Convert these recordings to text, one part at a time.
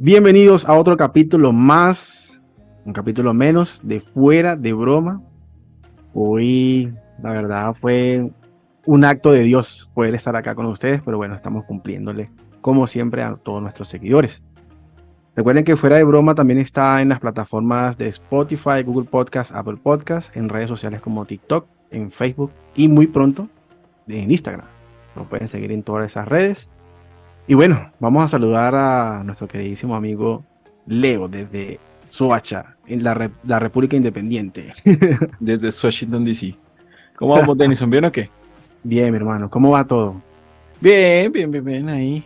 Bienvenidos a otro capítulo más, un capítulo menos de Fuera de Broma. Hoy, la verdad, fue un acto de Dios poder estar acá con ustedes, pero bueno, estamos cumpliéndole, como siempre, a todos nuestros seguidores. Recuerden que Fuera de Broma también está en las plataformas de Spotify, Google Podcast, Apple Podcast, en redes sociales como TikTok, en Facebook y muy pronto en Instagram. Nos pueden seguir en todas esas redes. Y bueno, vamos a saludar a nuestro queridísimo amigo Leo desde Soacha, en la República Independiente. Desde Washington, D.C. ¿Cómo vamos, Denison? ¿Bien o qué? Bien, mi hermano, ¿cómo va todo? Bien, ahí.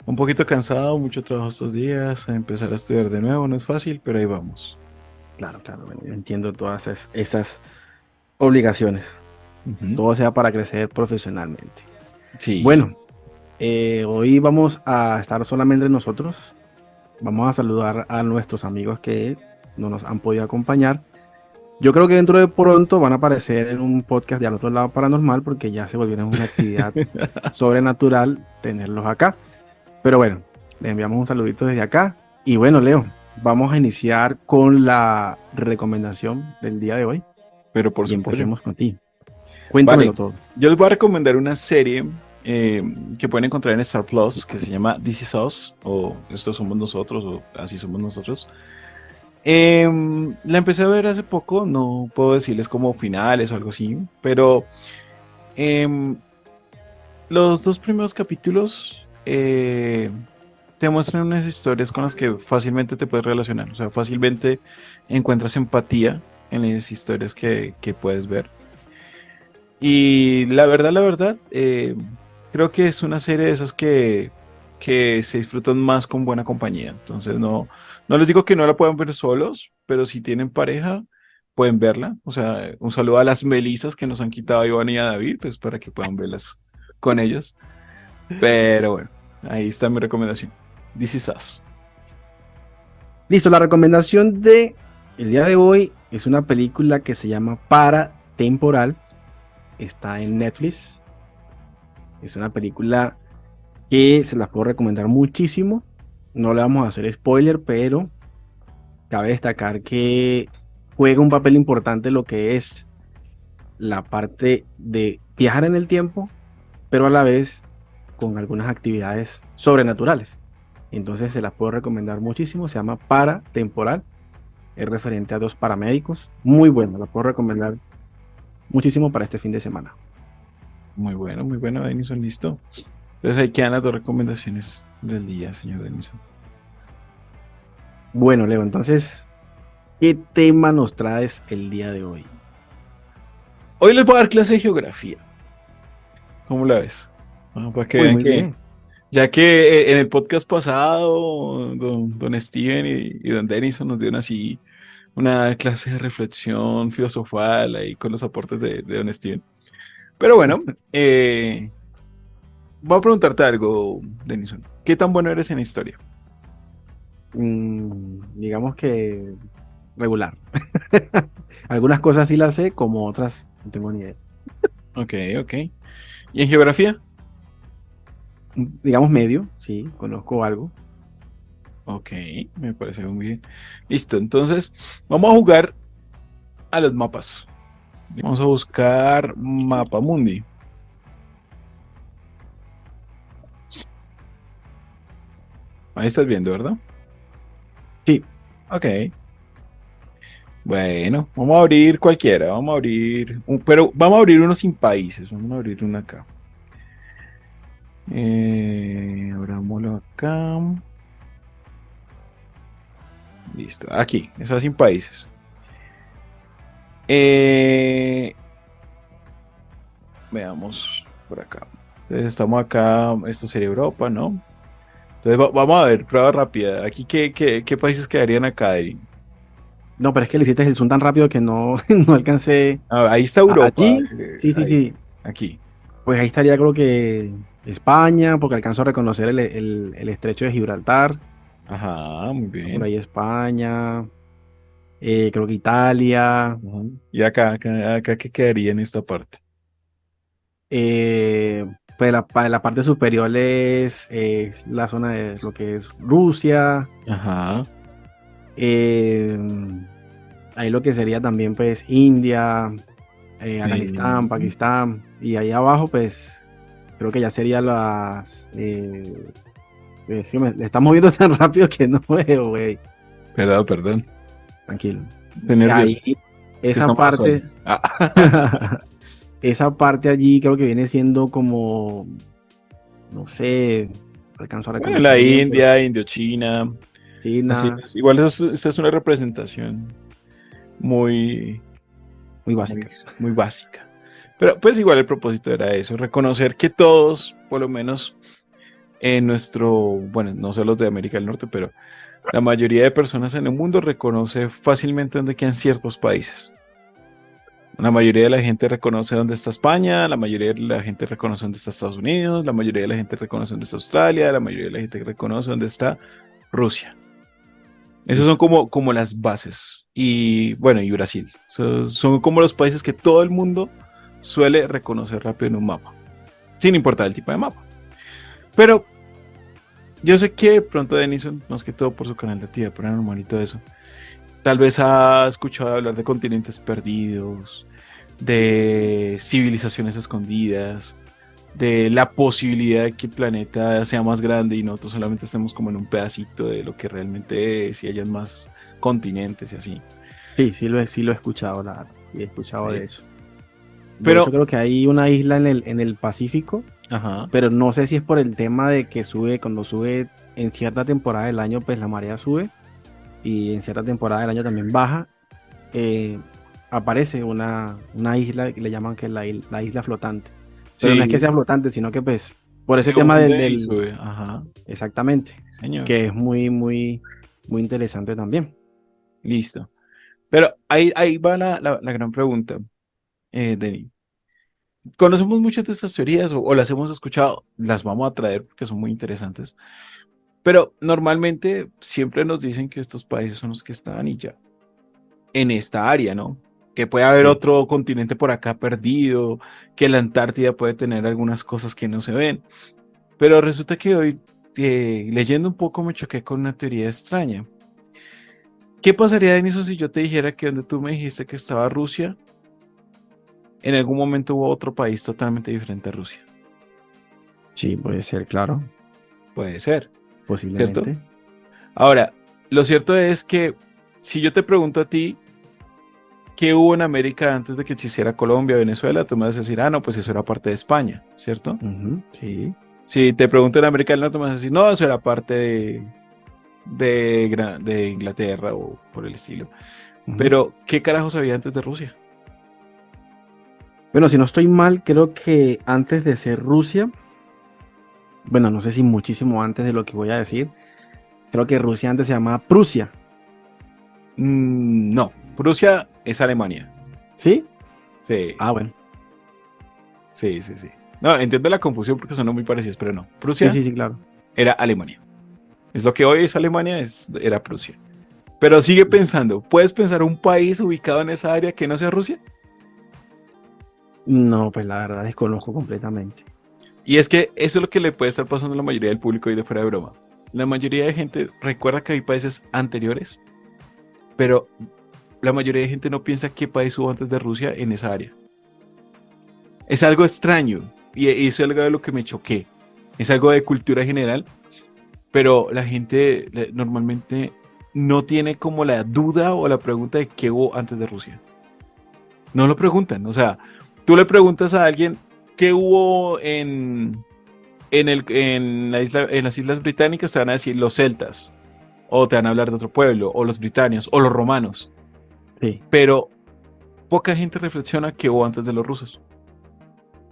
Un poquito cansado, mucho trabajo estos días. A empezar a estudiar de nuevo no es fácil, pero ahí vamos. Claro, bueno, yo entiendo todas esas obligaciones. Ujú. Todo sea para crecer profesionalmente. Sí, Bueno, hoy vamos a estar solamente nosotros. Vamos a saludar a nuestros amigos que no nos han podido acompañar. Yo creo que dentro de pronto van a aparecer en un podcast de Al Otro Lado Paranormal porque ya se volvieron una actividad sobrenatural tenerlos acá. Pero bueno, les enviamos un saludito desde acá. Y bueno, Leo, vamos a iniciar con la recomendación del día de hoy pero por y su pollo. empecemos contigo. Vale, Cuéntamelo todo. yo les voy a recomendar una serie eh, que pueden encontrar en Star Plus que se llama This Is Us o Estos Somos Nosotros o Así Somos Nosotros. La empecé a ver hace poco, no puedo decirles como finales o algo así, pero em, los dos primeros capítulos te muestran unas historias con las que fácilmente te puedes relacionar, o sea, fácilmente encuentras empatía en las historias que puedes ver. Y la verdad, creo que es una serie de esas que se disfrutan más con buena compañía. Entonces, no les digo que no la puedan ver solos, pero si tienen pareja, pueden verla. O sea, un saludo a las Melisas que nos han quitado a Iván y a David, pues para que puedan verlas con ellos. Pero bueno, ahí está mi recomendación. This is Us. Listo, la recomendación de el día de hoy es una película que se llama Paratemporal. Está en Netflix. Es una película que se las puedo recomendar muchísimo. No le vamos a hacer spoiler, pero cabe destacar que juega un papel importante lo que es la parte de viajar en el tiempo, pero a la vez con algunas actividades sobrenaturales. Entonces se las puedo recomendar muchísimo. Se llama Paratemporal. Es referente a dos paramédicos. Muy bueno, la puedo recomendar muchísimo para este fin de semana. Muy bueno, Denison, listo. Entonces ahí quedan las dos recomendaciones del día, señor Denison. Bueno, Leo, entonces, ¿qué tema nos traes el día de hoy? Hoy les voy a dar clase de geografía. ¿Cómo la ves? Para que Uy, vean muy que, bien. ya que en el podcast pasado, don Steven y don Denison nos dieron así una clase de reflexión filosofal ahí con los aportes de don Steven. Pero bueno, voy a preguntarte algo, Denison. ¿Qué tan bueno eres en historia? Digamos que regular. Algunas cosas sí las sé, como otras no tengo ni idea. Ok. ¿Y en geografía? Digamos medio, sí, conozco algo. Ok, me parece muy bien. Listo, entonces vamos a jugar a los mapas. Vamos a buscar Mapa Mundi. Ahí estás viendo, ¿verdad? Sí, Ok. Bueno, vamos a abrir cualquiera. Vamos a abrir pero vamos a abrir uno sin países. Vamos a abrir uno acá. Abrámoslo acá. Listo. Aquí, está sin países. Eh, Veamos por acá. Entonces estamos acá. Esto sería Europa, ¿no? Entonces vamos a ver, prueba rápida. Aquí, ¿qué países quedarían acá, Erin? no, pero es que le hiciste el zoom tan rápido que no, no alcancé. Ahí está Europa. Allí, sí, sí, Ahí, sí. aquí. Pues ahí estaría, creo que España, porque alcanzo a reconocer el estrecho de Gibraltar. Ajá, muy Está por bien. ahí España, creo que Italia. Ajá. Y acá, ¿qué quedaría en esta parte? eh, pues la parte superior es la zona de lo que es Rusia. Ajá. eh, Ahí lo que sería también pues India, Afganistán, Sí. Pakistán. Y ahí abajo pues creo que ya serían es que le estamos moviendo tan rápido que no veo, güey. Perdón. Tranquilo. Estoy nervioso. Ahí, Es que esa estamos parte, solos. Ah. esa parte allí creo que viene siendo como, no sé, alcanzo a Bueno, la reconocer bien, pero India, Indochina. Así China, es. Igual esa es una representación muy, muy muy, básica. muy básica. Pero pues igual el propósito era eso, reconocer que todos, por lo menos en nuestro, bueno, no sé los de América del Norte, pero la mayoría de personas en el mundo reconoce fácilmente dónde quedan ciertos países. La mayoría de la gente reconoce dónde está España, la mayoría de la gente reconoce dónde está Estados Unidos, la mayoría de la gente reconoce dónde está Australia, la mayoría de la gente reconoce dónde está Rusia. Esas son Listo. como las bases. Y bueno, y Brasil. Son como los países que todo el mundo suele reconocer rápido en un mapa, sin importar el tipo de mapa. Pero yo sé que de pronto Denison, más que todo por su canal de actividad paranormal y todo eso, tal vez ha escuchado hablar de continentes perdidos, de civilizaciones escondidas, de la posibilidad de que el planeta sea más grande y nosotros solamente estemos como en un pedacito de lo que realmente es y hayan más continentes y así. Sí, sí lo he escuchado, la verdad. Sí, he escuchado de Sí. eso. De hecho, Pero, creo que hay una isla en el Pacífico, ajá, pero no sé si es por el tema de que cuando sube en cierta temporada del año, pues la marea sube y en cierta temporada del año también baja. eh, Aparece una isla que le llaman que la isla flotante. Pero no es que sí, sea flotante, sino que pues por ese se tema hunde y sube, ajá, exactamente, sí, señor, que es muy interesante también. listo. Pero ahí va la gran pregunta, Denis. Conocemos muchas de estas teorías o las hemos escuchado, las vamos a traer porque son muy interesantes, pero normalmente siempre nos dicen que estos países son los que están y ya, en esta área, ¿no? Que puede haber Sí. otro continente por acá perdido, que la Antártida puede tener algunas cosas que no se ven, pero resulta que hoy, leyendo un poco, me choqué con una teoría extraña. ¿Qué pasaría, Denison, si yo te dijera que donde tú me dijiste que estaba Rusia, en algún momento hubo otro país totalmente diferente a Rusia? Sí, puede ser, claro, Puede ser, ¿cierto? posiblemente. Ahora, lo cierto es que si yo te pregunto a ti qué hubo en América antes de que existiera Colombia, Venezuela, tú me vas a decir, ah, no, pues eso era parte de España, ¿cierto? Ujú, sí. Si te pregunto en América del Norte, me vas a decir, no, eso era parte de Inglaterra o por el estilo. Ujú. Pero, ¿qué carajos había antes de Rusia? Bueno, si no estoy mal, creo que antes de ser Rusia, bueno, no sé si muchísimo antes de lo que voy a decir, creo que Rusia antes se llamaba Prusia. No, Prusia es Alemania. ¿Sí? Sí, Ah, bueno. sí. No, entiendo la confusión porque son muy parecidos, pero no. Sí, Prusia sí, sí, claro. era Alemania. Es lo que hoy es Alemania, era Prusia. Pero sigue pensando, ¿puedes pensar un país ubicado en esa área que no sea Rusia? No, pues la verdad desconozco completamente. Y es que eso es lo que le puede estar pasando a la mayoría del público y de fuera de broma. La mayoría de gente recuerda que hay países anteriores, pero la mayoría de gente no piensa qué país hubo antes de Rusia en esa área. Es algo extraño y eso es algo de lo que me choqué. Es algo de cultura general, pero la gente normalmente no tiene como la duda o la pregunta de qué hubo antes de Rusia. No lo preguntan, o sea, tú le preguntas a alguien qué hubo en las Islas Británicas, te van a decir los celtas, o te van a hablar de otro pueblo, o los británicos, o los romanos, Sí. pero poca gente reflexiona qué hubo antes de los rusos.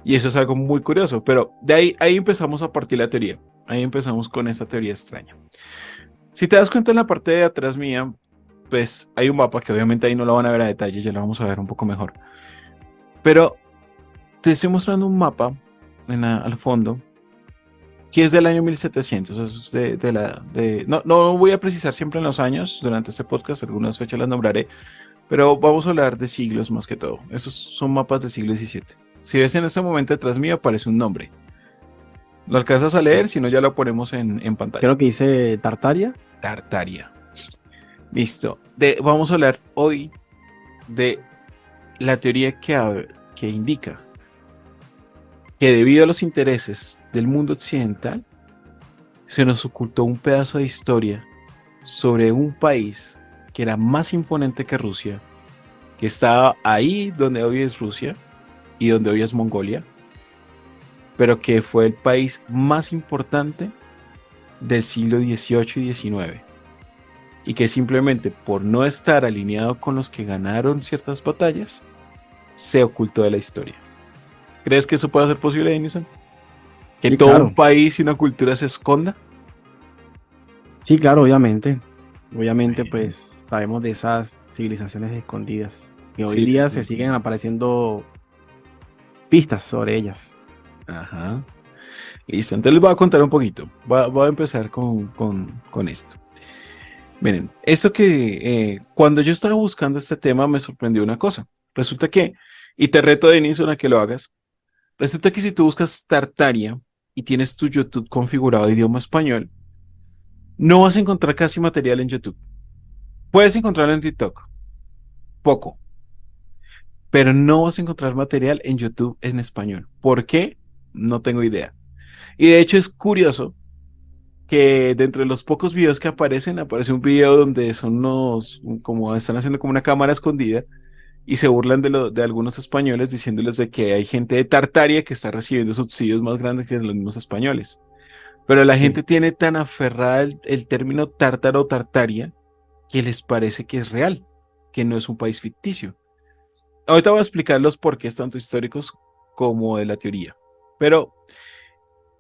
Y eso es algo muy curioso, pero ahí empezamos a partir la teoría. Ahí empezamos con esta teoría extraña. Si te das cuenta en la parte de atrás mía, pues hay un mapa que obviamente ahí no lo van a ver a detalle, ya lo vamos a ver un poco mejor. Pero te estoy mostrando un mapa al fondo que es del año 1700. Es no voy a precisar siempre en los años durante este podcast, algunas fechas las nombraré, pero vamos a hablar de siglos más que todo. Esos son mapas del siglo XVII. Si ves en este momento detrás mío aparece un nombre. ¿Lo alcanzas a leer? Si no, ya lo ponemos en pantalla. Creo que dice Tartaria. Tartaria. Listo. Vamos a hablar hoy de la teoría que indica que debido a los intereses del mundo occidental, se nos ocultó un pedazo de historia sobre un país que era más imponente que Rusia, que estaba ahí donde hoy es Rusia y donde hoy es Mongolia, pero que fue el país más importante del siglo XVIII y XIX, y que simplemente por no estar alineado con los que ganaron ciertas batallas, se ocultó de la historia. ¿Crees que eso puede ser posible, Denison? ¿Que Sí, todo un claro. país y una cultura se esconda? Sí, claro, obviamente. Obviamente, Bueno, pues sabemos de esas civilizaciones escondidas que hoy sí, día sí, se sí. siguen apareciendo pistas sobre ellas. Ajá. Listo, entonces les voy a contar un poquito. Voy a empezar con esto. Miren, esto que cuando yo estaba buscando este tema me sorprendió una cosa. Resulta que, y te reto, Denison, a que lo hagas. Resulta que si tú buscas Tartaria y tienes tu YouTube configurado de idioma español, no vas a encontrar casi material en YouTube. Puedes encontrarlo en TikTok, poco, pero no vas a encontrar material en YouTube en español. ¿Por qué? No tengo idea. Y de hecho es curioso que dentro de los pocos videos que aparecen, aparece un video donde son como están haciendo como una cámara escondida y se burlan de algunos españoles diciéndoles de que hay gente de Tartaria que está recibiendo subsidios más grandes que los mismos españoles. Pero la Sí, gente tiene tan aferrada el término tártaro o Tartaria que les parece que es real, que no es un país ficticio. Ahorita voy a explicar los porqués tanto históricos como de la teoría. Pero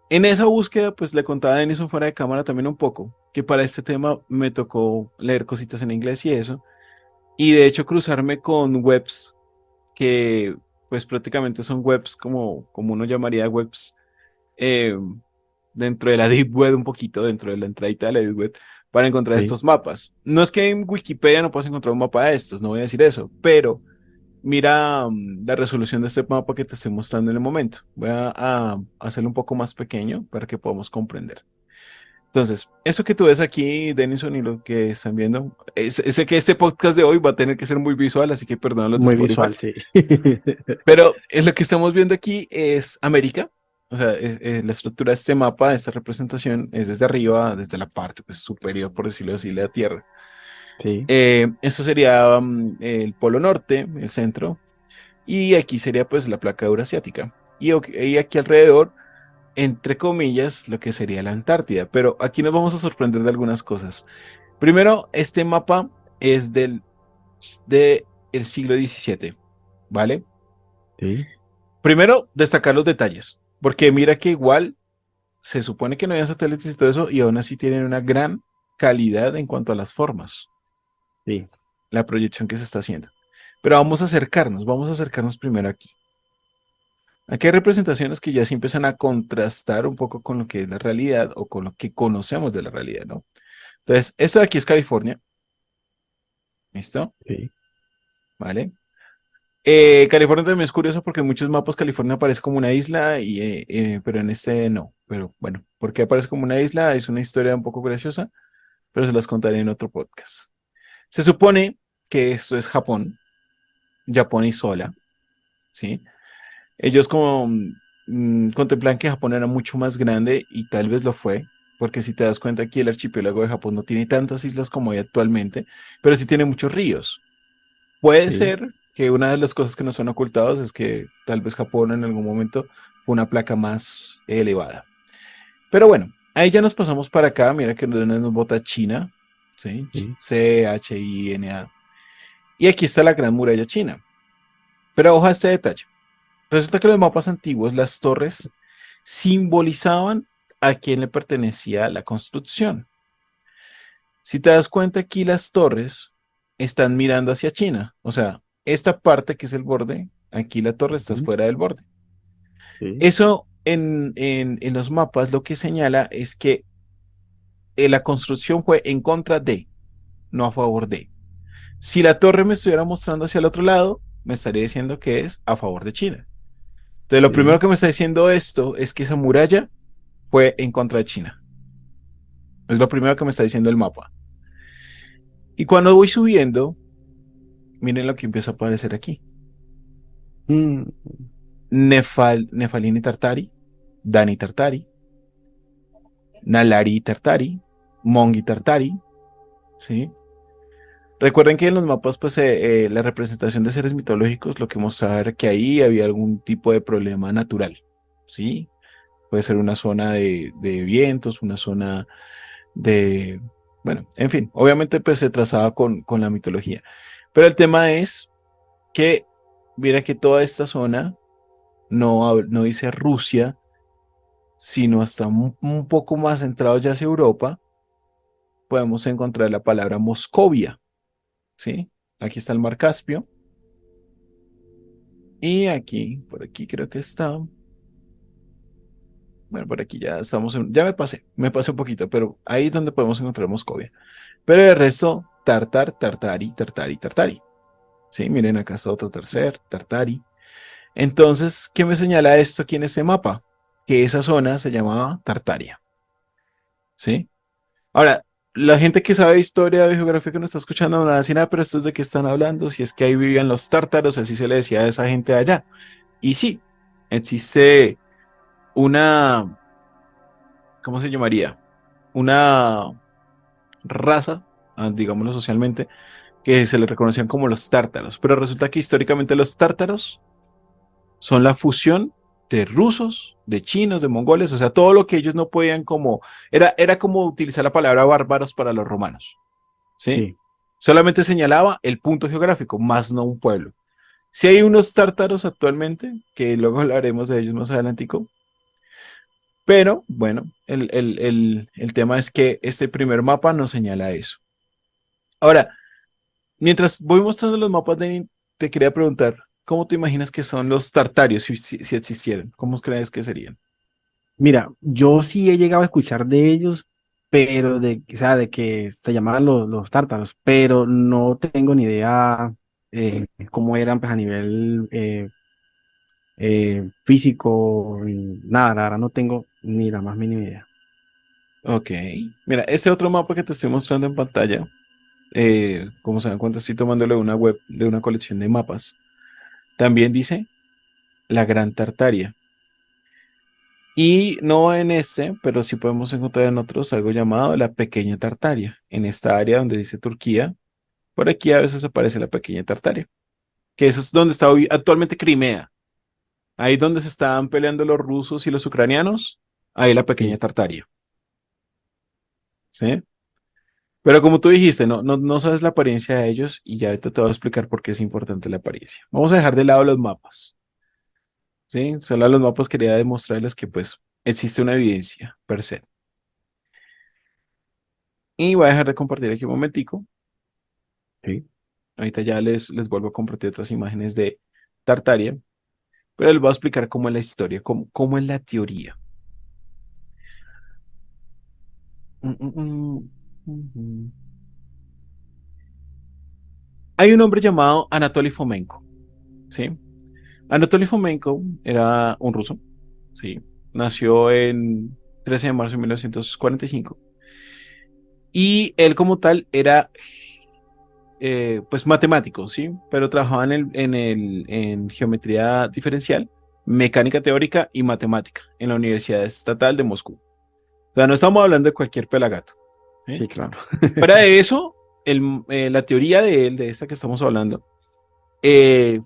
en esa búsqueda, pues le contaba a Denison fuera de cámara también un poco, que para este tema me tocó leer cositas en inglés y eso, y de hecho cruzarme con webs que pues prácticamente son webs como uno llamaría webs eh, dentro de la Deep Web un poquito, dentro de la entradita de la Deep Web, para encontrar sí. estos mapas. No es que en Wikipedia no puedas encontrar un mapa de estos, no voy a decir eso, pero mira la resolución de este mapa que te estoy mostrando en el momento. Voy a hacerlo un poco más pequeño para que podamos comprender. Entonces, eso que tú ves aquí, Denison, y lo que están viendo, sé que este podcast de hoy va a tener que ser muy visual, así que perdón a los de Muy Spotify, visual, sí. pero lo que estamos viendo aquí es América. O sea, la estructura de este mapa, de esta representación, es desde arriba, desde la parte pues, superior, por decirlo así, de la Tierra. Sí, Esto sería el Polo Norte, el centro, y aquí sería pues la placa eurasiática. Y aquí alrededor, entre comillas, lo que sería la Antártida. Pero aquí nos vamos a sorprender de algunas cosas. Primero, este mapa es de el siglo XVII, ¿vale? sí, Primero, destacar los detalles, porque mira que igual se supone que no hay satélites y todo eso, y aún así tienen una gran calidad en cuanto a las formas, sí. la proyección que se está haciendo. Pero vamos a acercarnos primero aquí. Aquí hay representaciones que ya se empiezan a contrastar un poco con lo que es la realidad o con lo que conocemos de la realidad, ¿no? Entonces, esto de aquí es California, ¿listo? Sí. ¿Vale? California también es curioso porque en muchos mapas California aparece como una isla, pero en este no. Pero bueno, ¿por qué aparece como una isla? Es una historia un poco graciosa, pero se las contaré en otro podcast. Se supone que esto es Japón y sola, ¿sí? Ellos como contemplan que Japón era mucho más grande y tal vez lo fue, porque si te das cuenta aquí el archipiélago de Japón no tiene tantas islas como hay actualmente, pero sí tiene muchos ríos. Puede Sí, ser que una de las cosas que nos son ocultados es que tal vez Japón en algún momento fue una placa más elevada. Pero bueno, ahí ya nos pasamos para acá. Mira que nos bota China, ¿sí? sí, China. Y aquí está la Gran Muralla China. Pero ojo a este detalle. Resulta que los mapas antiguos, las torres, simbolizaban a quién le pertenecía la construcción. Si te das cuenta aquí, las torres están mirando hacia China. O sea, esta parte que es el borde, aquí la torre está ujú, fuera del borde. sí, Eso en los mapas lo que señala es que la construcción fue en contra de, no a favor de. Si la torre me estuviera mostrando hacia el otro lado, me estaría diciendo que es a favor de China. Entonces, lo primero sí, que me está diciendo esto es que esa muralla fue en contra de China. Es lo primero que me está diciendo el mapa. Y cuando voy subiendo, miren lo que empieza a aparecer aquí. Mm, Nefalini Tartari, Dani Tartari, Nalari Tartari, Mongi Tartari, ¿sí? Recuerden que en los mapas, pues, la representación de seres mitológicos lo que mostraba era que ahí había algún tipo de problema natural, ¿sí? Puede ser una zona de vientos, una zona de... Bueno, en fin, obviamente pues se trazaba con la mitología. Pero el tema es que, mira que toda esta zona no dice Rusia, sino hasta un poco más centrado ya hacia Europa, podemos encontrar la palabra Moscovia, ¿sí? Aquí está el mar Caspio. Y aquí, por aquí creo que está. Bueno, por aquí ya estamos, ya me pasé un poquito, pero ahí es donde podemos encontrar Moscovia. Pero el resto, Tartari. Sí, miren, acá está otro tercer, Tartari. Entonces, ¿qué me señala esto aquí en este mapa? Que esa zona se llamaba Tartaria. ¿Sí? Ahora, la gente que sabe historia de geografía que nos está escuchando no va a decir nada, pero esto es de qué están hablando. Si es que ahí vivían los tártaros, así se le decía a esa gente de allá. Y sí, existe una, ¿cómo se llamaría? Una raza, digámoslo socialmente, que se le reconocían como los tártaros. Pero resulta que históricamente los tártaros son la fusión de rusos, de chinos, de mongoles, o sea, todo lo que ellos no podían como, era como utilizar la palabra bárbaros para los romanos, ¿sí? sí. Solamente señalaba el punto geográfico, más no un pueblo. Si hay unos tártaros actualmente, que luego hablaremos de ellos más adelantico, pero bueno, el tema es que este primer mapa nos señala eso. Ahora, mientras voy mostrando los mapas, te quería preguntar, ¿cómo te imaginas que son los tartarios si existieran? ¿Cómo crees que serían? Mira, yo sí he llegado a escuchar de ellos, pero o sea, de que se llamaban los tártaros, pero no tengo ni idea cómo eran pues, a nivel físico, ni nada, la verdad no tengo ni la más mínima idea. Ok. Mira, este otro mapa que te estoy mostrando en pantalla, como se dan cuenta, estoy tomándolo de una web, de una colección de mapas. También dice la Gran Tartaria. Y no en este, pero sí podemos encontrar en otros algo llamado la Pequeña Tartaria. En esta área donde dice Turquía, por aquí a veces aparece la Pequeña Tartaria, que eso es donde está actualmente Crimea. Ahí donde se estaban peleando los rusos y los ucranianos, ahí la Pequeña Sí, Tartaria. ¿Sí? Pero como tú dijiste, no sabes la apariencia de ellos y ya ahorita te voy a explicar por qué es importante la apariencia. Vamos a dejar de lado los mapas. ¿Sí? Solo a los mapas quería demostrarles que pues existe una evidencia per se. Y voy a dejar de compartir aquí un momentico. sí. Ahorita ya les vuelvo a compartir otras imágenes de Tartaria, pero les voy a explicar cómo es la historia, cómo es la teoría. Mm, mm, mm. Hay un hombre llamado Anatoly Fomenko, ¿sí? Anatoly Fomenko era un ruso, ¿sí? Nació en 13 de marzo de 1945 y él como tal era pues matemático, ¿sí? Pero trabajaba en geometría diferencial, mecánica teórica y matemática en la Universidad Estatal de Moscú. O sea, no estamos hablando de cualquier pelagato, ¿sí? Sí, claro. Para eso, la teoría de él, de esta que estamos hablando, eh,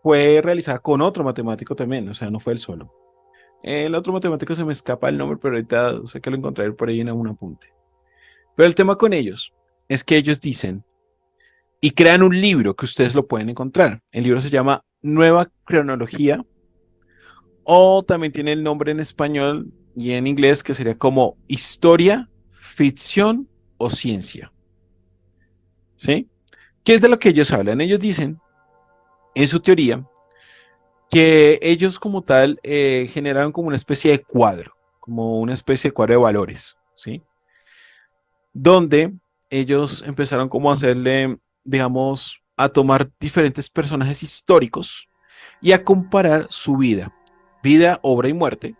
fue realizada con otro matemático también, o sea, no fue él solo. El otro matemático se me escapa el nombre, pero ahorita sé que lo encontraré por ahí en un apunte. Pero el tema con ellos es que ellos dicen y crean un libro que ustedes lo pueden encontrar. El libro se llama Nueva Cronología o también tiene el nombre en español y en inglés que sería como Historia, Ficción o Ciencia. ¿Sí? ¿Qué es de lo que ellos hablan? Ellos dicen, en su teoría, que ellos como tal generaron como una especie de cuadro, como una especie de cuadro de valores, ¿sí? Donde ellos empezaron como a hacerle, digamos, a tomar diferentes personajes históricos y a comparar su vida, obra y muerte,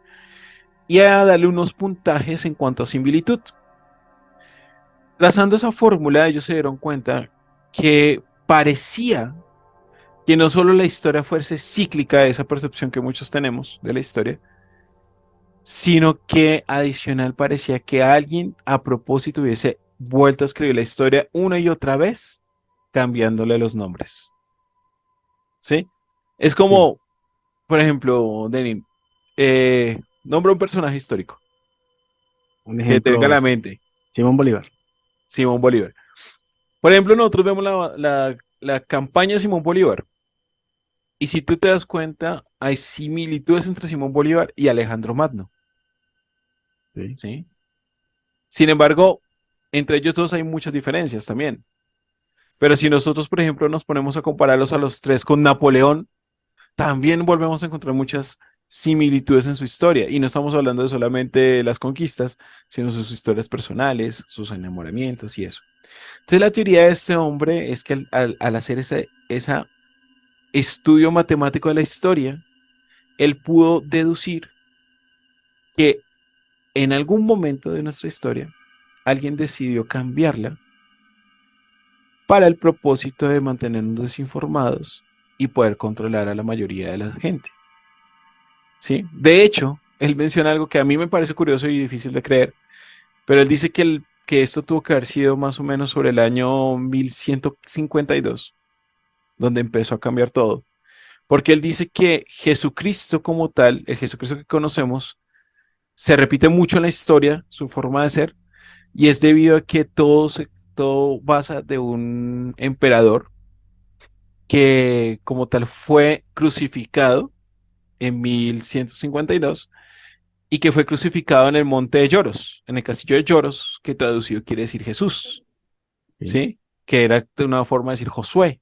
y a darle unos puntajes en cuanto a similitud. Trazando esa fórmula, ellos se dieron cuenta que parecía que no solo la historia fuese cíclica, esa percepción que muchos tenemos de la historia, sino que adicional parecía que alguien a propósito hubiese vuelto a escribir la historia una y otra vez, cambiándole los nombres. ¿Sí? Es Sí. como, por ejemplo, Denin, nombra un personaje histórico Un que tenga ejemplo, la mente, Simón Bolívar. Simón Bolívar. Por ejemplo, nosotros vemos la campaña de Simón Bolívar. Y si tú te das cuenta, hay similitudes entre Simón Bolívar y Alejandro Magno, Sí. ¿sí? Sin embargo, entre ellos dos hay muchas diferencias también. Pero si nosotros, por ejemplo, nos ponemos a compararlos a los tres con Napoleón, también volvemos a encontrar muchas similitudes en su historia. Y no estamos hablando de solamente las conquistas, sino sus historias personales, sus enamoramientos y eso. Entonces, la teoría de este hombre es que al hacer ese estudio matemático de la historia, él pudo deducir que en algún momento de nuestra historia alguien decidió cambiarla para el propósito de mantenernos desinformados y poder controlar a la mayoría de la gente. ¿Sí? De hecho, él menciona algo que a mí me parece curioso y difícil de creer, pero él dice que esto tuvo que haber sido más o menos sobre el año 1152, donde empezó a cambiar todo. Porque él dice que Jesucristo como tal, el Jesucristo que conocemos, se repite mucho en la historia, su forma de ser, y es debido a que todo basa de un emperador que como tal fue crucificado en 1152 y que fue crucificado en el monte de Lloros, en el castillo de Lloros, que traducido quiere decir Jesús, Sí. ¿sí? Que era de una forma de decir Josué.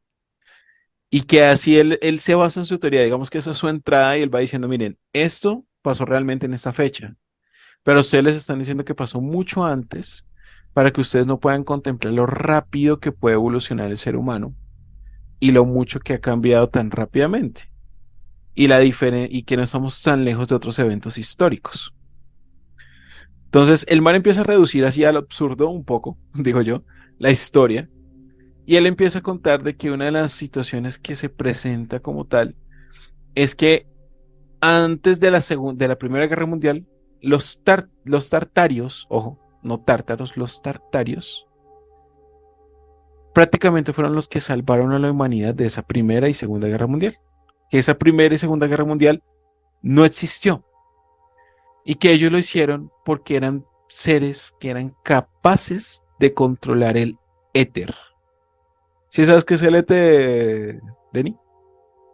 Y que así él se basa en su teoría, digamos que esa es su entrada y él va diciendo, miren, esto pasó realmente en esta fecha, pero ustedes les están diciendo que pasó mucho antes para que ustedes no puedan contemplar lo rápido que puede evolucionar el ser humano y lo mucho que ha cambiado tan rápidamente y que no estamos tan lejos de otros eventos históricos. Entonces, el man empieza a reducir así al absurdo un poco, digo yo, la historia, y él empieza a contar de que una de las situaciones que se presenta como tal es que antes de de la Primera Guerra Mundial, los tartarios, ojo, no tártaros, los tartarios, prácticamente fueron los que salvaron a la humanidad de esa Primera y Segunda Guerra Mundial. Que esa Primera y Segunda Guerra Mundial no existió y que ellos lo hicieron porque eran seres que eran capaces de controlar el éter. ¿Sí sabes qué es el éter, Denny?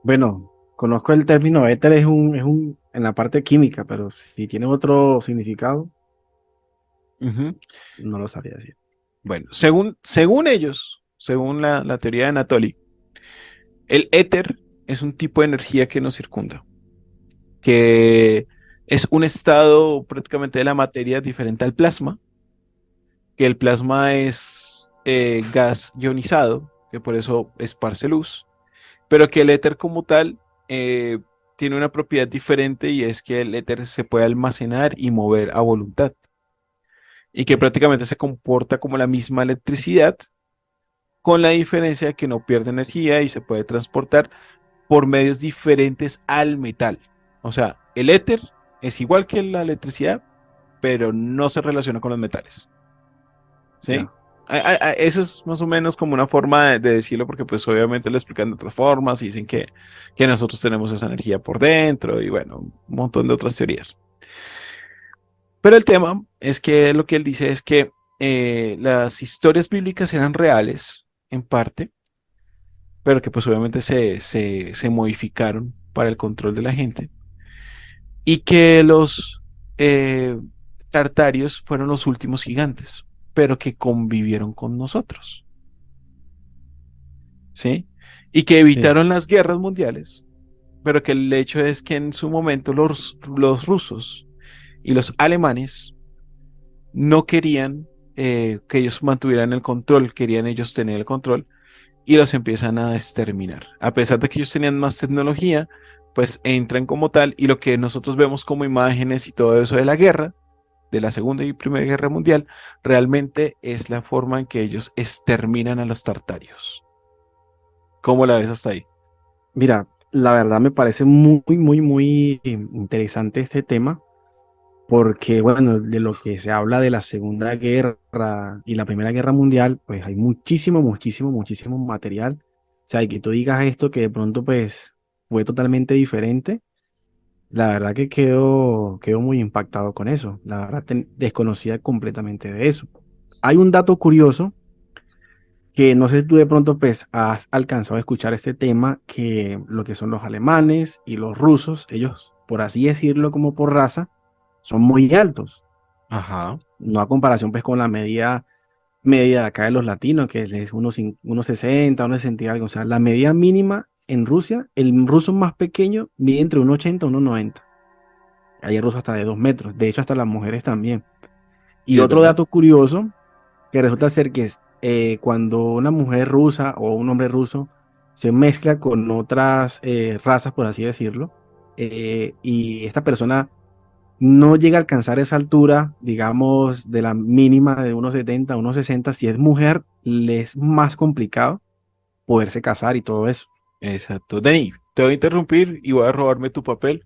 Bueno, conozco el término éter, en la parte química, pero si tiene otro significado, Ujú. no lo sabría decir. Bueno, según ellos, según la teoría de Anatoly, el éter es un tipo de energía que nos circunda, que es un estado prácticamente de la materia diferente al plasma, que el plasma es gas ionizado, que por eso esparce luz, pero que el éter como tal tiene una propiedad diferente y es que el éter se puede almacenar y mover a voluntad y que Sí. prácticamente se comporta como la misma electricidad, con la diferencia de que no pierde energía y se puede transportar por medios diferentes al metal. O sea, el éter es igual que la electricidad, pero no se relaciona con los metales. ¿Sí? Ya. Eso es más o menos como una forma de decirlo, porque pues obviamente lo explican de otras formas y dicen que nosotros tenemos esa energía por dentro y bueno, un montón de otras teorías. Pero el tema es que lo que él dice es que las historias bíblicas eran reales en parte, pero que pues obviamente se modificaron para el control de la gente y que los eh, tartarios fueron los últimos gigantes, pero que convivieron con nosotros. ¿Sí? Y que Sí. evitaron las guerras mundiales, pero que el hecho es que en su momento los rusos y los alemanes no querían que ellos mantuvieran el control, querían ellos tener el control y los empiezan a exterminar. A pesar de que ellos tenían más tecnología, pues entran como tal y lo que nosotros vemos como imágenes y todo eso de la guerra, de la Segunda y Primera Guerra Mundial, realmente es la forma en que ellos exterminan a los tartarios. ¿Cómo la ves hasta ahí? Mira, la verdad me parece muy, muy, muy interesante este tema, porque, bueno, de lo que se habla de la Segunda Guerra y la Primera Guerra Mundial, pues hay muchísimo, muchísimo, muchísimo material. O sea, y que tú digas esto que de pronto, pues, fue totalmente diferente. La verdad que quedo muy impactado con eso. La verdad desconocía completamente de eso. Hay un dato curioso que no sé si tú de pronto pues has alcanzado a escuchar este tema, que lo que son los alemanes y los rusos, ellos, por así decirlo como por raza, son muy altos. Ajá. No a comparación pues con la media de acá de los latinos, que es unos 60, unos 60 y algo. O sea, la media mínima en Rusia, el ruso más pequeño mide entre 1,80 y 1,90. Hay rusos hasta de 2 metros. De hecho, hasta las mujeres también. Y Sí, es otro verdad. dato curioso, que resulta ser que es, cuando una mujer rusa o un hombre ruso se mezcla con otras razas, por así decirlo, y esta persona no llega a alcanzar esa altura, digamos, de la mínima de 1,70, 1,60, si es mujer, le es más complicado poderse casar y todo eso. Exacto. Dani, te voy a interrumpir y voy a robarme tu papel,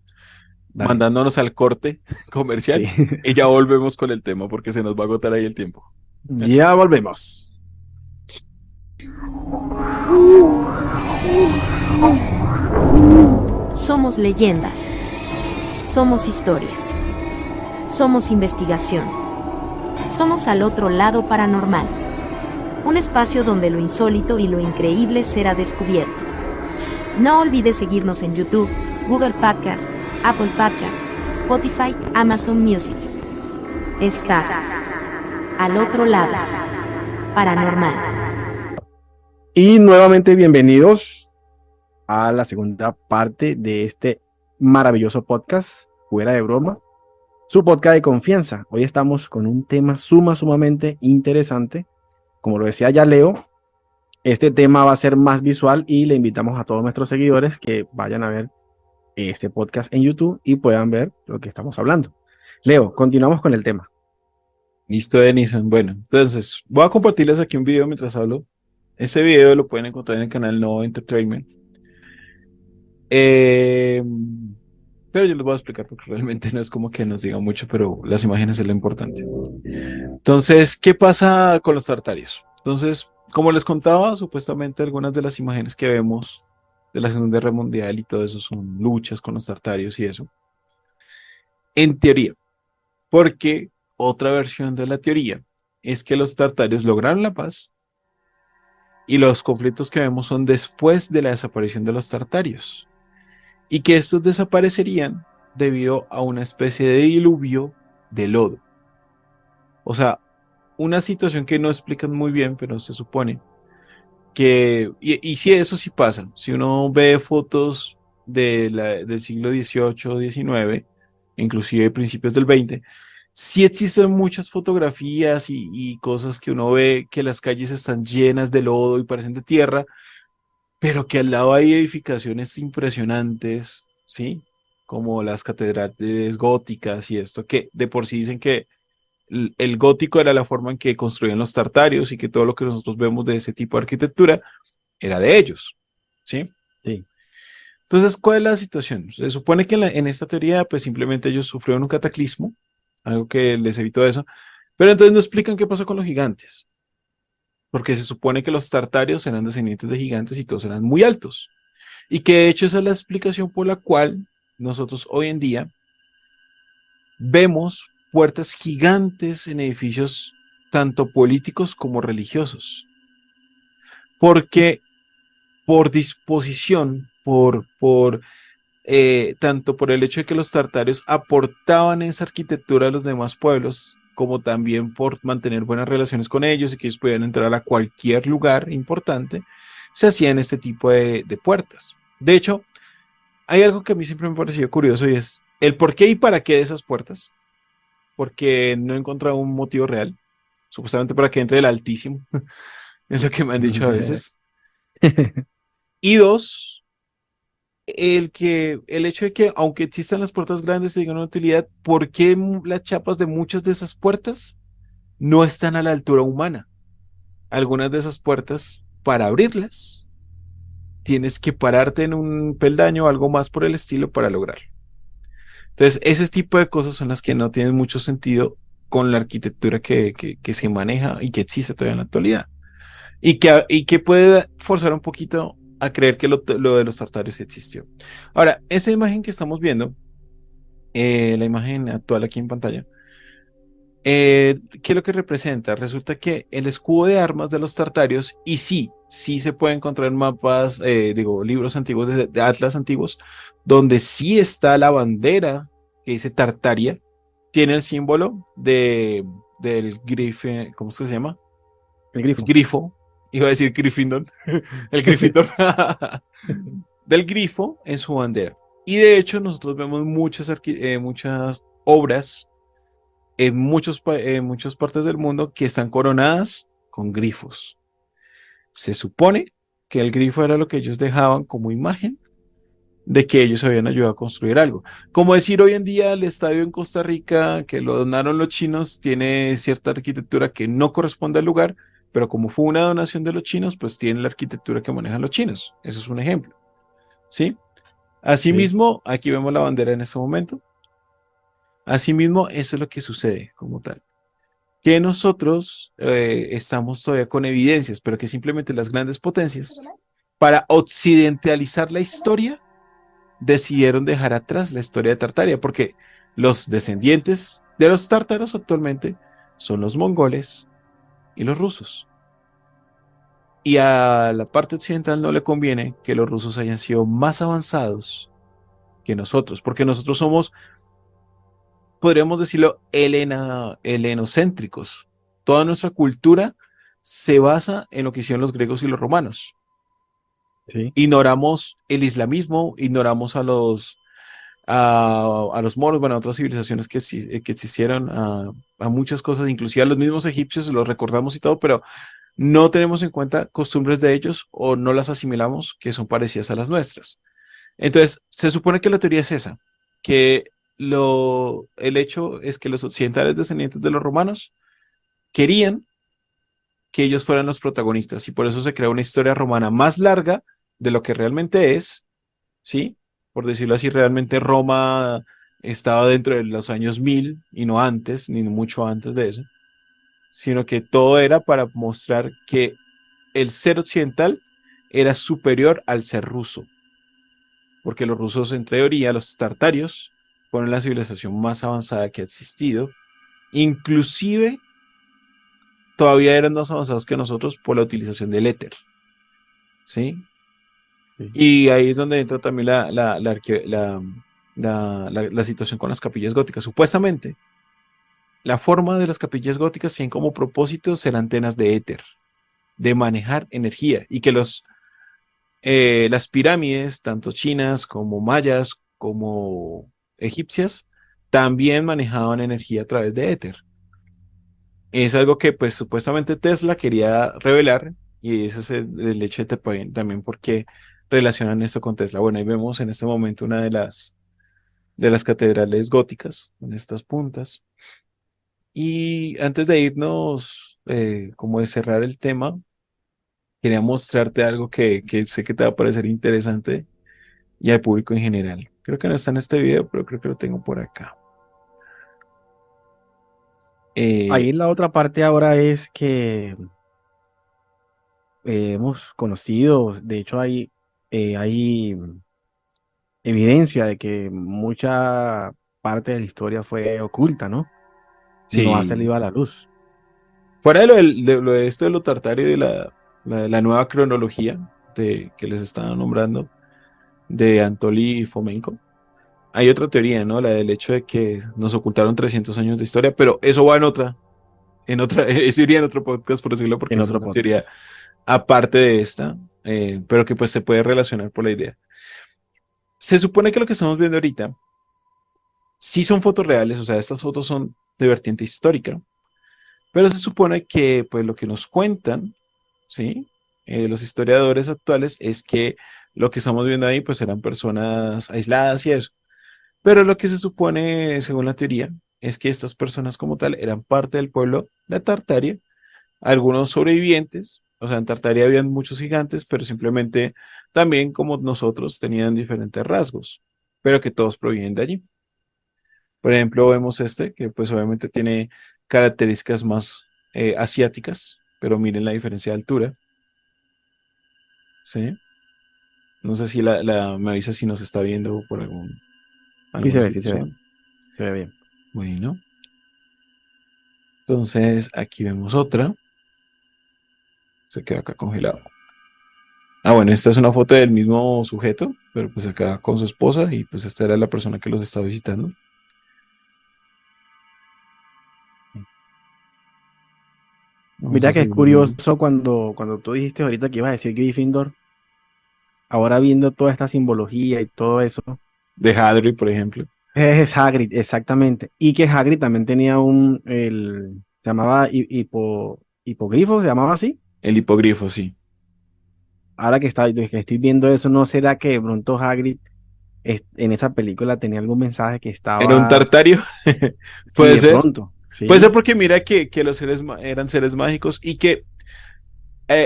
Dale. mandándonos al corte Sí. comercial y ya volvemos con el tema porque se nos va a agotar ahí el tiempo. Ya volvemos. Somos leyendas. Somos historias. Somos investigación. Somos Al Otro Lado Paranormal. Un espacio donde lo insólito y lo increíble será descubierto. No olvides seguirnos en YouTube, Google Podcast, Apple Podcast, Spotify, Amazon Music. Estás al otro lado paranormal. Y nuevamente bienvenidos a la segunda parte de este maravilloso podcast, Fuera de Broma, su podcast de confianza. Hoy estamos con un tema sumamente interesante. Como lo decía ya Leo, este tema va a ser más visual y le invitamos a todos nuestros seguidores que vayan a ver este podcast en YouTube y puedan ver lo que estamos hablando. Leo, continuamos con el tema. Listo, Denison. Bueno, entonces voy a compartirles aquí un video mientras hablo. Este video lo pueden encontrar en el canal No Entertainment. Eh, pero yo les voy a explicar porque realmente no es como que nos diga mucho, pero las imágenes es lo importante. Entonces, ¿qué pasa con los tartarios? Entonces, como les contaba, supuestamente algunas de las imágenes que vemos de la Segunda Guerra Mundial y todo eso son luchas con los tartarios y eso. En teoría, porque otra versión de la teoría es que los tartarios lograron la paz y los conflictos que vemos son después de la desaparición de los tartarios y que estos desaparecerían debido a una especie de diluvio de lodo. O sea, una situación que no explican muy bien, pero se supone que, y si eso sí pasa, si uno ve fotos del siglo XVIII, XIX, inclusive principios del XX, sí existen muchas fotografías y cosas que uno ve que las calles están llenas de lodo y parecen de tierra, pero que al lado hay edificaciones impresionantes, ¿sí? Como las catedrales góticas y esto, que de por sí dicen que el gótico era la forma en que construían los tartarios y que todo lo que nosotros vemos de ese tipo de arquitectura era de ellos, ¿sí? Sí. Entonces, ¿cuál es la situación? Se supone que en esta teoría, pues simplemente ellos sufrieron un cataclismo, algo que les evitó eso, pero entonces no explican qué pasó con los gigantes, porque se supone que los tartarios eran descendientes de gigantes y todos eran muy altos, y que de hecho esa es la explicación por la cual nosotros hoy en día vemos puertas gigantes en edificios tanto políticos como religiosos, porque por disposición, tanto por el hecho de que los tartarios aportaban esa arquitectura a los demás pueblos, como también por mantener buenas relaciones con ellos y que ellos pudieran entrar a cualquier lugar importante, se hacían este tipo de puertas. De hecho, hay algo que a mí siempre me ha parecido curioso y es el por qué y para qué de esas puertas, porque no he encontrado un motivo real, supuestamente para que entre el Altísimo, es lo que me han dicho a veces. Y dos, el hecho de que, aunque existan las puertas grandes y tengan una utilidad, ¿por qué las chapas de muchas de esas puertas no están a la altura humana? Algunas de esas puertas, para abrirlas, tienes que pararte en un peldaño o algo más por el estilo para lograrlo. Entonces, ese tipo de cosas son las que no tienen mucho sentido con la arquitectura que se maneja y que existe todavía en la actualidad. Y que puede forzar un poquito a creer que lo de los tartarios sí existió. Ahora, esa imagen que estamos viendo, la imagen actual aquí en pantalla, ¿qué es lo que representa? Resulta que el escudo de armas de los tartarios, y sí se puede encontrar en mapas, digo, libros antiguos de Atlas antiguos, donde sí está la bandera que dice Tartaria, tiene el símbolo del grife, ¿cómo es que se llama? El El grifo. grifo, iba a decir Gryffindor, el Gryffindor, del grifo en su bandera. Y de hecho nosotros vemos muchas obras en muchas partes del mundo que están coronadas con grifos. Se supone que el grifo era lo que ellos dejaban como imagen de que ellos habían ayudado a construir algo. Como decir hoy en día el estadio en Costa Rica, que lo donaron los chinos, tiene cierta arquitectura que no corresponde al lugar, pero como fue una donación de los chinos, pues tiene la arquitectura que manejan los chinos. Eso es un ejemplo, ¿sí? Sí. Asimismo, aquí vemos la bandera en este momento. Asimismo, eso es lo que sucede como tal. Que nosotros estamos todavía con evidencias, pero que simplemente las grandes potencias, para occidentalizar la historia, decidieron dejar atrás la historia de Tartaria, porque los descendientes de los tártaros actualmente son los mongoles y los rusos. Y a la parte occidental no le conviene que los rusos hayan sido más avanzados que nosotros, porque nosotros somos, podríamos decirlo, helenocéntricos. Toda nuestra cultura se basa en lo que hicieron los griegos y los romanos. Sí. Ignoramos el islamismo, ignoramos a los moros, bueno, a otras civilizaciones que existieron, a muchas cosas, inclusive a los mismos egipcios, los recordamos y todo, pero no tenemos en cuenta costumbres de ellos o no las asimilamos que son parecidas a las nuestras. Entonces, se supone que la teoría es esa, que el hecho es que los occidentales descendientes de los romanos querían que ellos fueran los protagonistas y por eso se crea una historia romana más larga de lo que realmente es, ¿sí? Por decirlo así, realmente Roma estaba dentro de los años 1000 y no antes, ni mucho antes de eso, sino que todo era para mostrar que el ser occidental era superior al ser ruso, porque los rusos, en teoría, los tartarios, fueron la civilización más avanzada que ha existido, inclusive todavía eran más avanzados que nosotros por la utilización del éter, ¿sí? Sí. Y ahí es donde entra también la situación con las capillas góticas. Supuestamente, la forma de las capillas góticas tienen como propósito ser antenas de éter, de manejar energía, y que las pirámides, tanto chinas como mayas, como egipcias, también manejaban energía a través de éter. Es algo que pues supuestamente Tesla quería revelar y ese es el hecho de también porque relacionan esto con Tesla. Bueno, ahí vemos en este momento una de las catedrales góticas con estas puntas. Y antes de irnos, como de cerrar el tema, quería mostrarte algo que sé que te va a parecer interesante y al público en general. Creo que no está en este video, pero creo que lo tengo por acá. Eh, Ahí la otra parte ahora es que hemos conocido, de hecho hay evidencia de que mucha parte de la historia fue oculta, ¿no? No ha sí, salido a la luz. fuera de esto de lo tartario y de la nueva cronología que les estaba nombrando, de Anatoly Fomenko, hay otra teoría, ¿no? La del hecho de que nos ocultaron 300 años de historia, pero eso va eso iría en otro podcast, por decirlo, porque En es otro una teoría podcast. aparte de esta, pero que pues se puede relacionar por la idea. Se supone que lo que estamos viendo ahorita sí son fotos reales, o sea, estas fotos son de vertiente histórica, pero se supone que pues lo que nos cuentan, ¿sí? Los historiadores actuales es que lo que estamos viendo ahí, pues eran personas aisladas y eso. Pero lo que se supone, según la teoría, es que estas personas como tal eran parte del pueblo de Tartaria, algunos sobrevivientes, o sea, en Tartaria habían muchos gigantes, pero simplemente también como nosotros tenían diferentes rasgos, pero que todos provienen de allí. Por ejemplo, vemos este, que pues obviamente tiene características más asiáticas, pero miren la diferencia de altura, ¿sí? No sé si me avisa si nos está viendo por Sí se alguna ve, sí se ve. situación. Se ve bien. Bueno, entonces aquí vemos otra. Se queda acá congelado. Ah, bueno, esta es una foto del mismo sujeto, pero pues acá con su esposa y pues esta era la persona que los estaba visitando. Vamos Mira a que es seguir viendo. curioso cuando tú dijiste ahorita que ibas a decir Gryffindor, ahora viendo toda esta simbología y todo eso, De Hadri, por ejemplo. es Hagrid, exactamente. Y que Hagrid también tenía se llamaba hipogrifo, se llamaba así. El hipogrifo, sí. Ahora que estoy viendo eso, ¿no será que de pronto Hagrid en esa película tenía algún mensaje que Era un estaba, tartario. sí, Puede de ser. pronto, Puede ser sí, porque mira que los seres eran seres mágicos y que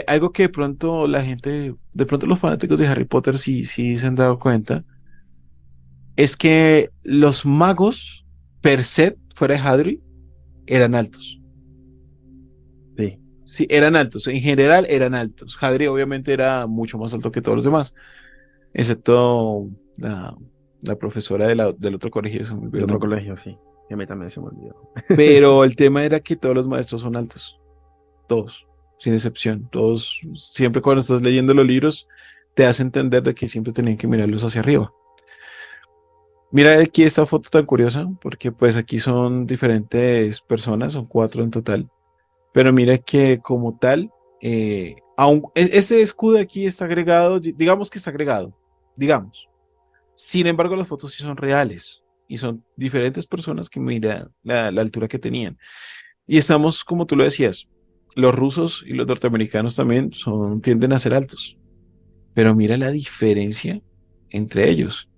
algo que de pronto la gente, de pronto los fanáticos de Harry Potter sí se han dado cuenta, es que los magos per se, fuera de Hadri, eran altos. sí, Sí, eran altos. En general eran altos. Hadri obviamente era mucho más alto que todos los demás, excepto la profesora del otro colegio, se me olvidó de el otro nombre. colegio, sí, que a mí también se me olvidó. Pero el tema era que todos los maestros son altos. Todos, sin excepción. Todos, siempre cuando estás leyendo los libros, te hace entender de que siempre tenían que mirarlos hacia arriba. Mira aquí esta foto tan curiosa, porque pues aquí son diferentes personas, son 4 en total. Pero mira que como tal, ese escudo aquí está agregado, digamos que está agregado, digamos. Sin embargo, las fotos sí son reales y son diferentes personas que miran la altura que tenían. Y estamos, como tú lo decías, los rusos y los norteamericanos también tienden a ser altos. Pero mira la diferencia entre ellos,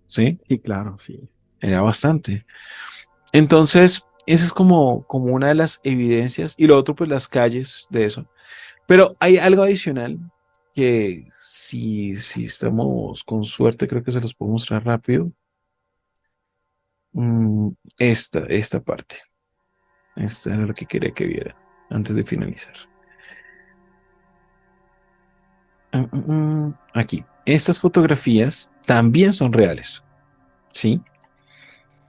¿sí? Sí, claro, sí. Era bastante. Entonces, esa es como una de las evidencias y lo otro, pues las calles de eso. Pero hay algo adicional que si estamos con suerte, creo que se los puedo mostrar rápido. Esta parte. Esta era lo que quería que viera antes de finalizar. Aquí. Estas fotografías también son reales, ¿sí?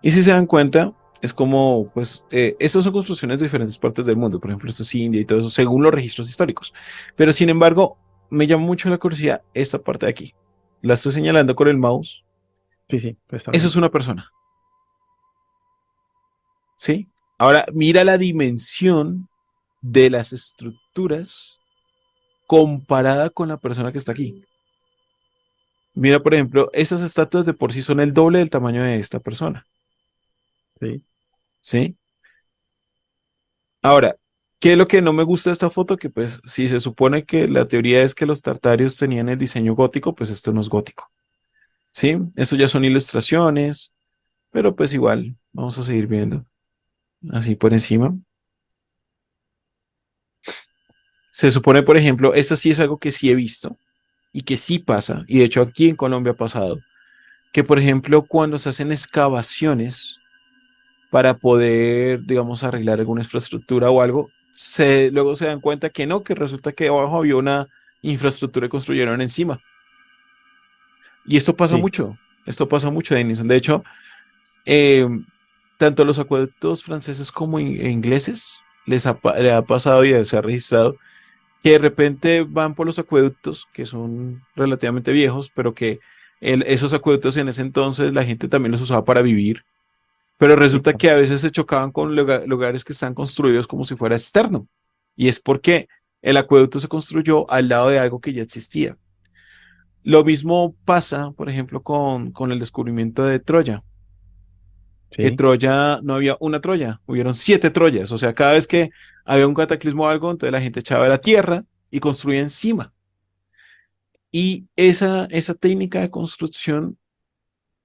Y si se dan cuenta, es como, pues, estas son construcciones de diferentes partes del mundo. Por ejemplo, esto es India y todo eso, según los registros históricos. Pero sin embargo, me llama mucho la curiosidad esta parte de aquí. La estoy señalando con el mouse. Sí, sí, pues está Eso es bien. una persona, ¿sí? Ahora, mira la dimensión de las estructuras comparada con la persona que está aquí. Mira, por ejemplo, estas estatuas de por sí son el doble del tamaño de esta persona, Sí, ¿sí? Ahora, ¿qué es lo que no me gusta de esta foto? Que pues si se supone que la teoría es que los tartarios tenían el diseño gótico, pues esto no es gótico, ¿sí? Esto ya son ilustraciones, pero pues igual, vamos a seguir viendo, así por encima. Se supone, por ejemplo, esta sí es algo que sí he visto y que sí pasa, y de hecho aquí en Colombia ha pasado, que por ejemplo cuando se hacen excavaciones para poder, digamos, arreglar alguna infraestructura o algo, luego se dan cuenta que no, que resulta que abajo había una infraestructura que construyeron encima. Y sí, esto pasa mucho, Denison. De hecho, eh, tanto los acueductos franceses como ingleses le ha pasado y se ha registrado que de repente van por los acueductos que son relativamente viejos, pero que esos acueductos en ese entonces la gente también los usaba para vivir. Pero sí, resulta claro. que a veces se chocaban con lugares que están construidos como si fuera externo. Y es porque el acueducto se construyó al lado de algo que ya existía. Lo mismo pasa, por ejemplo, con el descubrimiento de Troya, que Sí, Troya no había una Troya, hubieron 7 Troyas. O sea, cada vez que había un cataclismo o algo, entonces la gente echaba la tierra y construía encima. Y esa técnica de construcción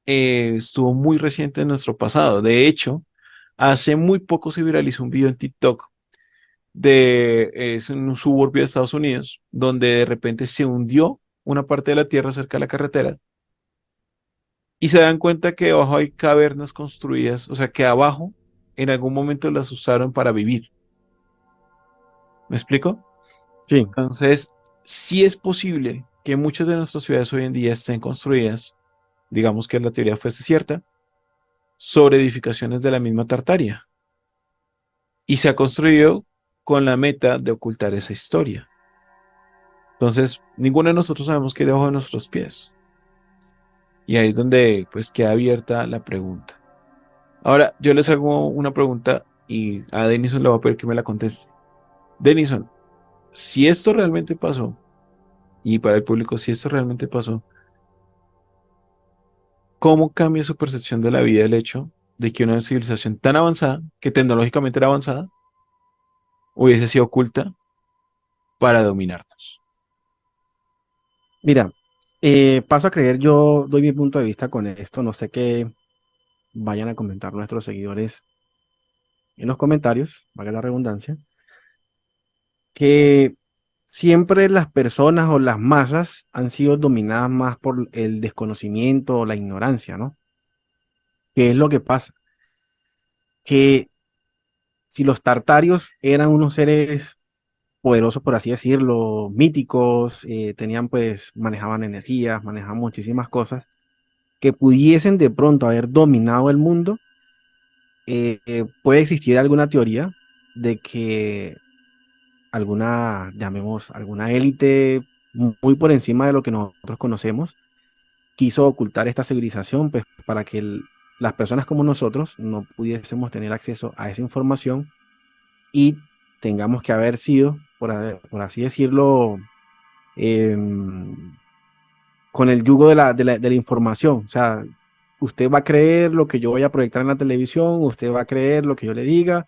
estuvo muy reciente en nuestro pasado. De hecho, hace muy poco se viralizó un video en TikTok es en un suburbio de Estados Unidos, donde de repente se hundió una parte de la tierra cerca de la carretera y se dan cuenta que abajo hay cavernas construidas, o sea que abajo en algún momento las usaron para vivir. ¿Me explico? Sí, Entonces, sí es posible que muchas de nuestras ciudades hoy en día estén construidas, digamos que la teoría fuese cierta, sobre edificaciones de la misma Tartaria. Y se ha construido con la meta de ocultar esa historia. Entonces, ninguno de nosotros sabemos qué hay debajo de nuestros pies. Y ahí es donde pues queda abierta la pregunta. Ahora, yo les hago una pregunta y a Denison le voy a pedir que me la conteste. Denison, si esto realmente pasó, y para el público, si esto realmente pasó, ¿cómo cambia su percepción de la vida el hecho de que una civilización tan avanzada, que tecnológicamente era avanzada, hubiese sido oculta para dominarnos? mira, paso a creer, yo doy mi punto de vista con esto, no sé qué vayan a comentar nuestros seguidores en los comentarios, valga la redundancia, que siempre las personas o las masas han sido dominadas más por el desconocimiento o la ignorancia, ¿no? ¿Qué es lo que pasa? Que si los tartarios eran unos seres poderosos, por así decirlo, míticos, tenían pues, manejaban energías, manejaban muchísimas cosas, que pudiesen de pronto haber dominado el mundo, puede existir alguna teoría de que alguna, llamemos, alguna élite muy por encima de lo que nosotros conocemos, quiso ocultar esta civilización, pues para que las personas como nosotros no pudiésemos tener acceso a esa información y tengamos que haber sido, por así decirlo, em, con el yugo de la información. O sea, usted va a creer lo que yo voy a proyectar en la televisión, usted va a creer lo que yo le diga.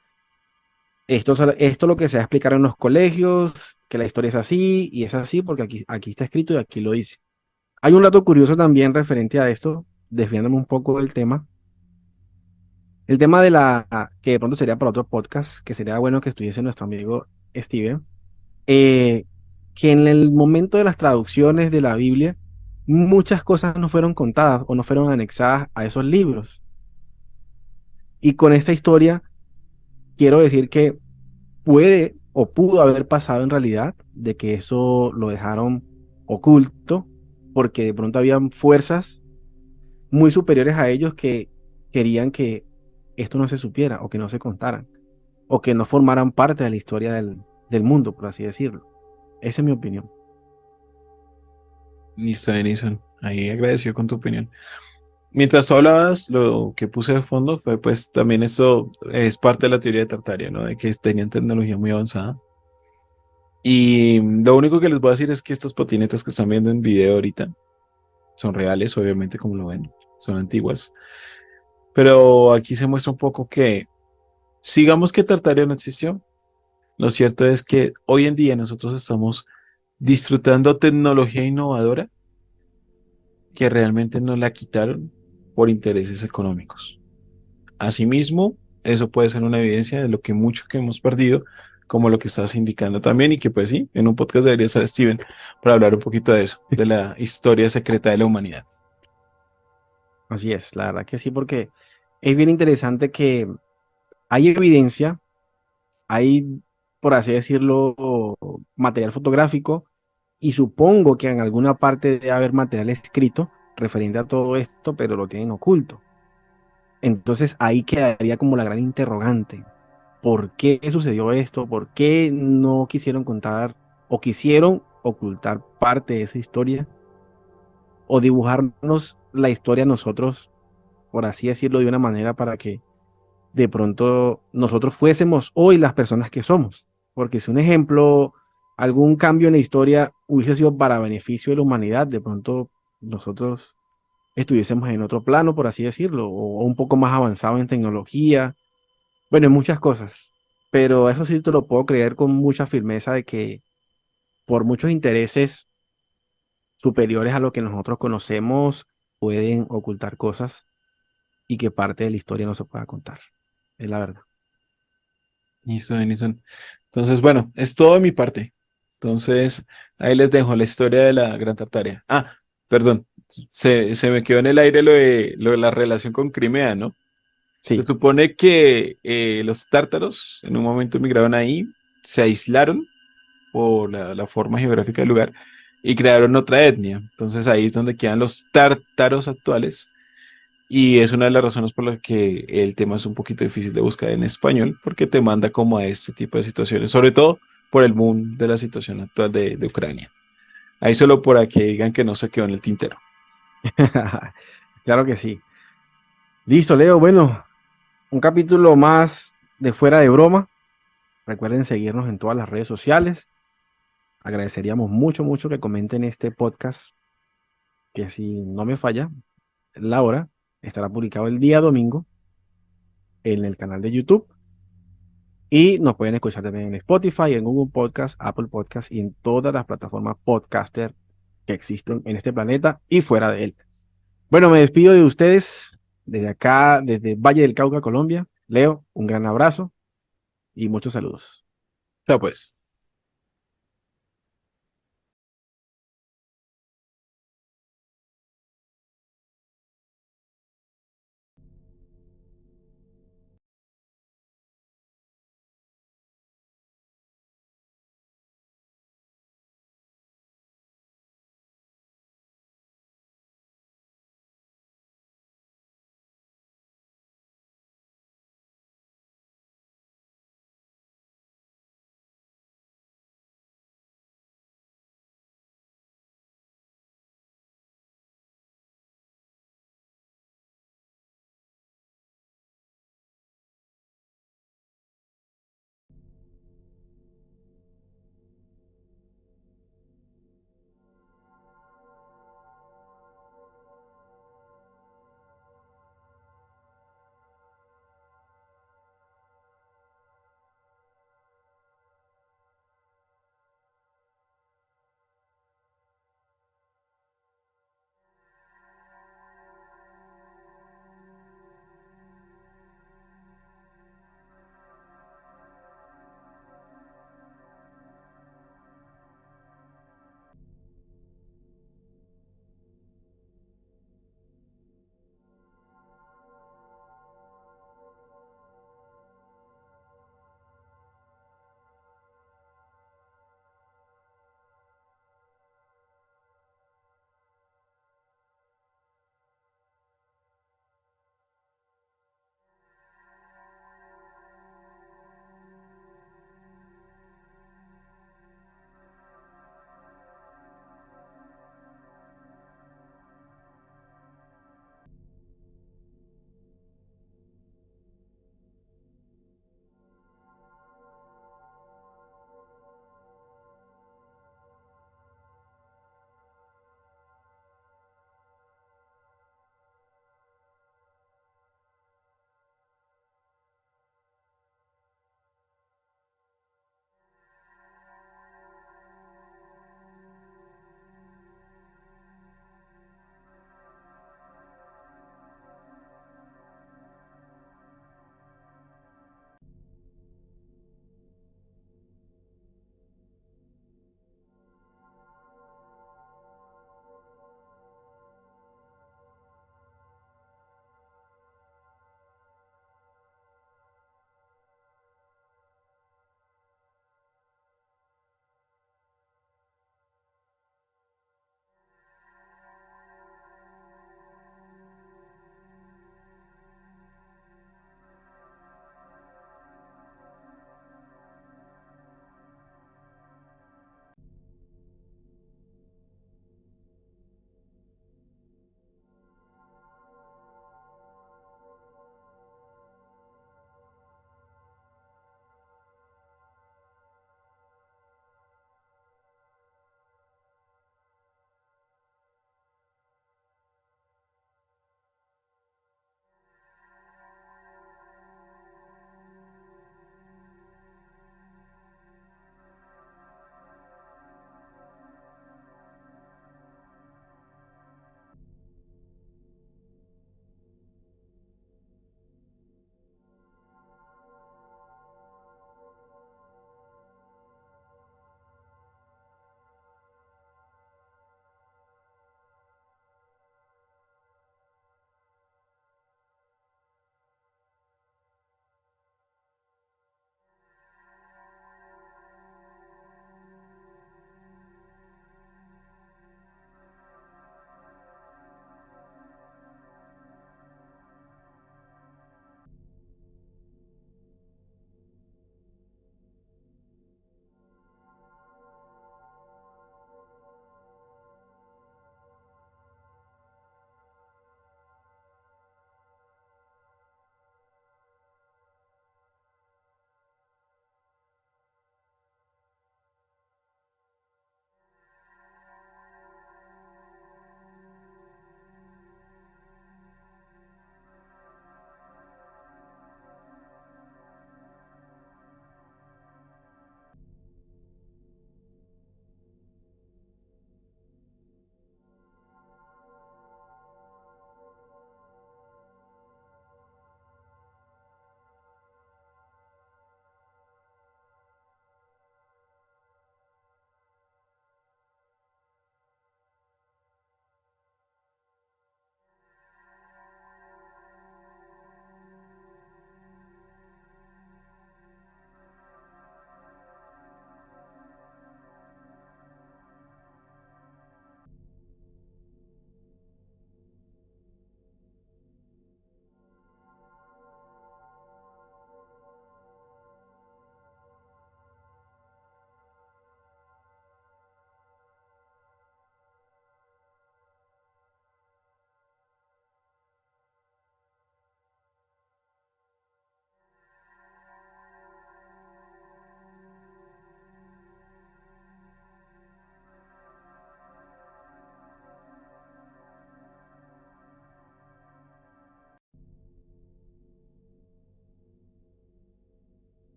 Esto es lo que se va a explicar en los colegios, que la historia es así y es así porque aquí está escrito y aquí lo dice. Hay un dato curioso también referente a esto, desviándome un poco del tema. El tema que de pronto sería para otro podcast, que sería bueno que estuviese nuestro amigo Steven, eh, que en el momento de las traducciones de la Biblia, muchas cosas no fueron contadas o no fueron anexadas a esos libros. Y con esta historia quiero decir que puede o pudo haber pasado en realidad de que eso lo dejaron oculto porque de pronto habían fuerzas muy superiores a ellos que querían que esto no se supiera o que no se contaran o que no formaran parte de la historia del mundo, por así decirlo. Esa es mi opinión. Listo, Denison. Ahí agradecido con tu opinión. Mientras tú hablabas, lo que puse de fondo fue pues también eso es parte de la teoría de Tartaria, ¿no? De que tenían tecnología muy avanzada. Y lo único que les voy a decir es que estas patinetas que están viendo en video ahorita son reales, obviamente, como lo ven, son antiguas. Pero aquí se muestra un poco que, sigamos que Tartaria no existió, lo cierto es que hoy en día nosotros estamos disfrutando tecnología innovadora que realmente nos la quitaron por intereses económicos. Asimismo, eso puede ser una evidencia de lo que mucho que hemos perdido, como lo que estás indicando también, y que pues sí, en un podcast debería estar Steven para hablar un poquito de eso, de la historia secreta de la humanidad. Así es, la verdad que sí, porque es bien interesante que hay evidencia, hay, por así decirlo, material fotográfico y supongo que en alguna parte debe haber material escrito referente a todo esto, pero lo tienen oculto. Entonces ahí quedaría como la gran interrogante. ¿Por qué sucedió esto? ¿Por qué no quisieron contar o quisieron ocultar parte de esa historia o dibujarnos la historia a nosotros, por así decirlo, de una manera para que de pronto nosotros fuésemos hoy las personas que somos? Porque si un ejemplo, algún cambio en la historia hubiese sido para beneficio de la humanidad, de pronto nosotros estuviésemos en otro plano, por así decirlo, o un poco más avanzado en tecnología, bueno, en muchas cosas. Pero eso sí te lo puedo creer con mucha firmeza de que por muchos intereses superiores a lo que nosotros conocemos pueden ocultar cosas y que parte de la historia no se pueda contar. Es la verdad. Listo, Denison. Entonces, bueno, es todo de mi parte. Entonces, ahí les dejo la historia de la Gran Tartaria. Ah, perdón, se me quedó en el aire lo de la relación con Crimea, ¿no? Se Sí. supone que los tártaros en un momento migraron ahí, se aislaron por la forma geográfica del lugar y crearon otra etnia. Entonces ahí es donde quedan los tártaros actuales y es una de las razones por las que el tema es un poquito difícil de buscar en español porque te manda como a este tipo de situaciones, sobre todo por el boom de la situación actual de Ucrania. Ahí solo por que digan que no se quedó en el tintero. Claro que sí. Listo, Leo. Bueno, un capítulo más de Fuera de Broma. Recuerden seguirnos en todas las redes sociales. Agradeceríamos mucho, mucho que comenten este podcast, que si no me falla, la hora estará publicado el día domingo en el canal de YouTube. Y nos pueden escuchar también en Spotify, en Google Podcast, Apple Podcast y en todas las plataformas podcaster que existen en este planeta y fuera de él. Bueno, me despido de ustedes desde acá, desde Valle del Cauca, Colombia. Leo, un gran abrazo y muchos saludos. Chao pues.